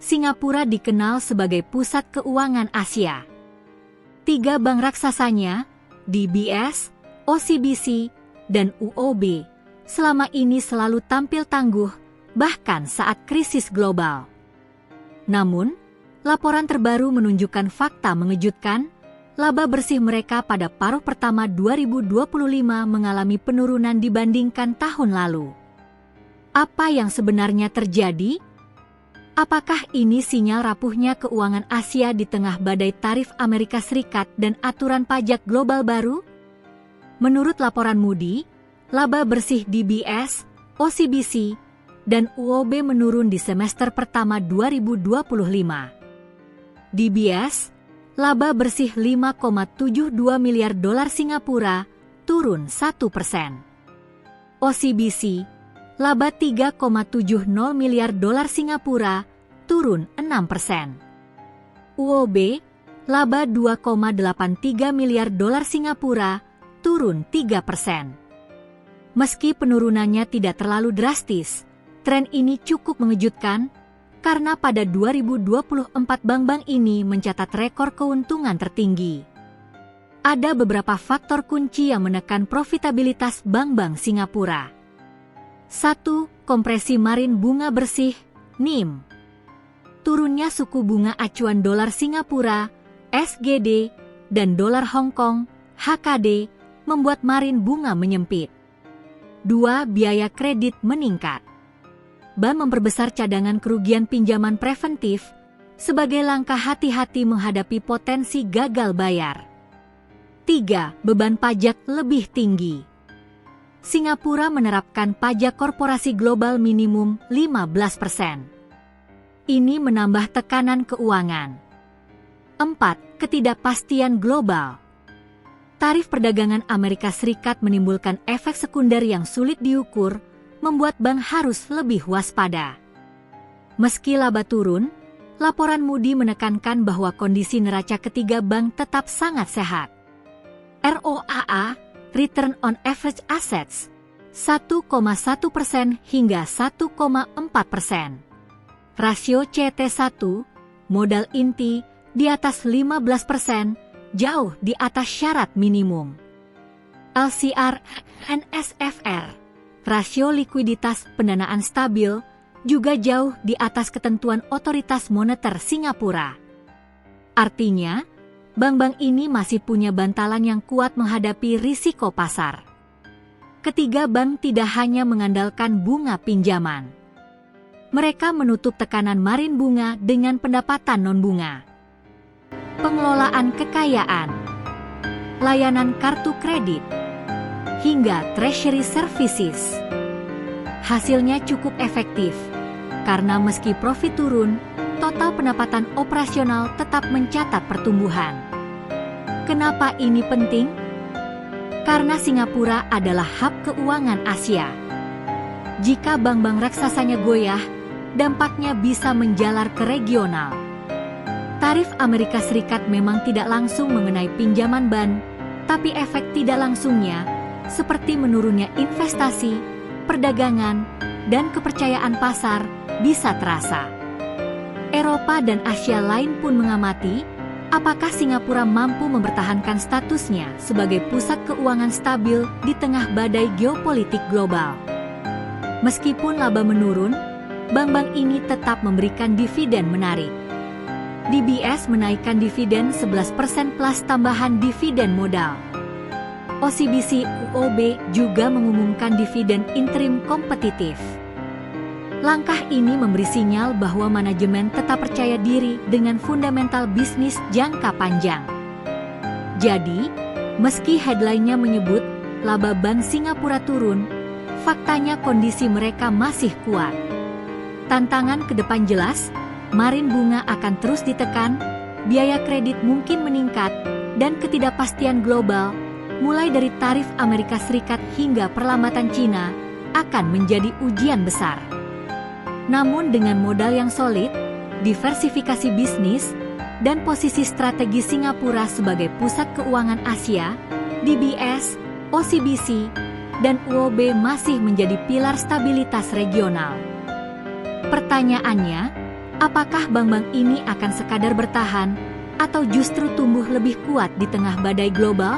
Singapura dikenal sebagai pusat keuangan Asia. 3 bank raksasanya, DBS, OCBC, dan UOB, selama ini selalu tampil tangguh, bahkan saat krisis global. Namun, laporan terbaru menunjukkan fakta mengejutkan. Laba bersih mereka pada paruh pertama 2025 mengalami penurunan dibandingkan tahun lalu. Apa yang sebenarnya terjadi? Apakah ini sinyal rapuhnya keuangan Asia di tengah badai tarif Amerika Serikat dan aturan pajak global baru? Menurut laporan Moody, laba bersih DBS, OCBC, dan UOB menurun di semester pertama 2025. DBS, laba bersih 5,72 miliar dolar Singapura, turun 1%. OCBC, laba 3,70 miliar dolar Singapura, turun 6%. UOB, laba 2,83 miliar dolar Singapura, turun 3%. Meski penurunannya tidak terlalu drastis, tren ini cukup mengejutkan, karena pada 2024 bank-bank ini mencatat rekor keuntungan tertinggi. Ada beberapa faktor kunci yang menekan profitabilitas bank-bank Singapura. 1. Kompresi margin bunga bersih, NIM. Turunnya suku bunga acuan dolar Singapura, SGD, dan dolar Hong Kong, HKD, membuat margin bunga menyempit. 2. Biaya kredit meningkat. Bank memperbesar cadangan kerugian pinjaman preventif sebagai langkah hati-hati menghadapi potensi gagal bayar. 3. Beban pajak lebih tinggi. Singapura menerapkan pajak korporasi global minimum 15%. Ini menambah tekanan keuangan. 4. Ketidakpastian global. Tarif perdagangan Amerika Serikat menimbulkan efek sekunder yang sulit diukur, membuat bank harus lebih waspada. Meski laba turun, laporan Moody menekankan bahwa kondisi neraca ketiga bank tetap sangat sehat. ROAA, Return on Average Assets, 1,1% hingga 1,4%. Rasio CET1, modal inti, di atas 15%, jauh di atas syarat minimum. LCR, NSFR, rasio likuiditas pendanaan stabil, juga jauh di atas ketentuan otoritas moneter Singapura. Artinya, bank-bank ini masih punya bantalan yang kuat menghadapi risiko pasar. Ketiga bank tidak hanya mengandalkan bunga pinjaman. Mereka menutup tekanan margin bunga dengan pendapatan non-bunga. Pengelolaan kekayaan, layanan kartu kredit, hingga treasury services. Hasilnya cukup efektif, karena meski profit turun, total pendapatan operasional tetap mencatat pertumbuhan. Kenapa ini penting? Karena Singapura adalah hub keuangan Asia. Jika bank-bank raksasanya goyah, dampaknya bisa menjalar ke regional. Tarif Amerika Serikat memang tidak langsung mengenai pinjaman ban, tapi efek tidak langsungnya, seperti menurunnya investasi, perdagangan, dan kepercayaan pasar, bisa terasa. Eropa dan Asia lain pun mengamati, apakah Singapura mampu mempertahankan statusnya sebagai pusat keuangan stabil di tengah badai geopolitik global. Meskipun laba menurun, bank-bank ini tetap memberikan dividen menarik. DBS menaikkan dividen 11% plus tambahan dividen modal. OCBC UOB juga mengumumkan dividen interim kompetitif. Langkah ini memberi sinyal bahwa manajemen tetap percaya diri dengan fundamental bisnis jangka panjang. Jadi, meski headline-nya menyebut laba bank Singapura turun, faktanya kondisi mereka masih kuat. Tantangan ke depan jelas, margin bunga akan terus ditekan, biaya kredit mungkin meningkat, dan ketidakpastian global, mulai dari tarif Amerika Serikat hingga perlambatan Cina, akan menjadi ujian besar. Namun dengan modal yang solid, diversifikasi bisnis, dan posisi strategi Singapura sebagai pusat keuangan Asia, DBS, OCBC, dan UOB masih menjadi pilar stabilitas regional. Pertanyaannya, Apakah bank-bank ini akan sekadar bertahan atau justru tumbuh lebih kuat di tengah badai global?